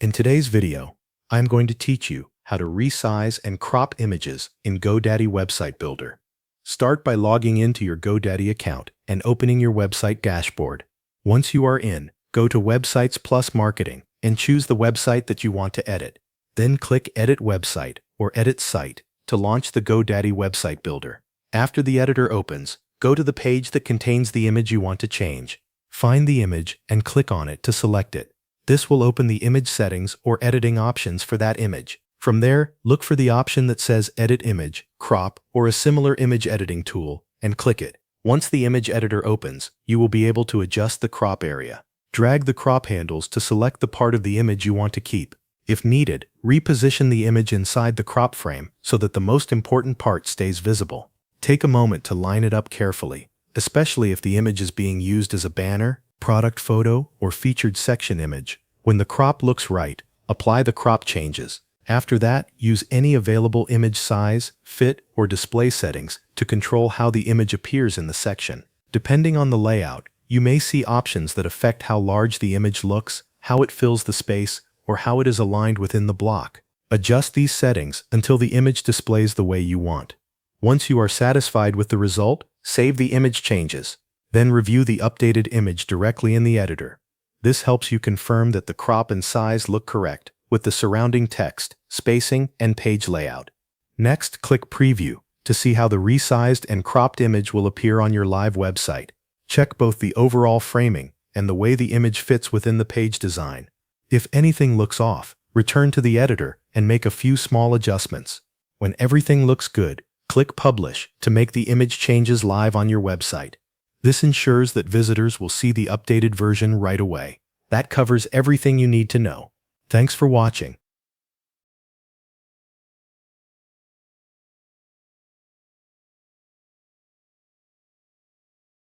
In today's video, I'm going to teach you how to resize and crop images in GoDaddy Website Builder. Start by logging into your GoDaddy account and opening your website dashboard. Once you are in, go to Websites plus Marketing and choose the website that you want to edit. Then click Edit Website or Edit Site to launch the GoDaddy Website Builder. After the editor opens, go to the page that contains the image you want to change. Find the image and click on it to select it. This will open the image settings or editing options for that image. From there, look for the option that says Edit Image, Crop, or a similar image editing tool, and click it. Once the image editor opens, you will be able to adjust the crop area. Drag the crop handles to select the part of the image you want to keep. If needed, reposition the image inside the crop frame so that the most important part stays visible. Take a moment to line it up carefully, especially if the image is being used as a banner, product photo, or featured section image. When the crop looks right, apply the crop changes. After that, use any available image size, fit, or display settings to control how the image appears in the section. Depending on the layout, you may see options that affect how large the image looks, how it fills the space, or how it is aligned within the block. Adjust these settings until the image displays the way you want. Once you are satisfied with the result, save the image changes. Then review the updated image directly in the editor. This helps you confirm that the crop and size look correct, with the surrounding text, spacing, and page layout. Next, click Preview to see how the resized and cropped image will appear on your live website. Check both the overall framing and the way the image fits within the page design. If anything looks off, return to the editor and make a few small adjustments. When everything looks good, click Publish to make the image changes live on your website. This ensures that visitors will see the updated version right away. That covers everything you need to know. Thanks for watching.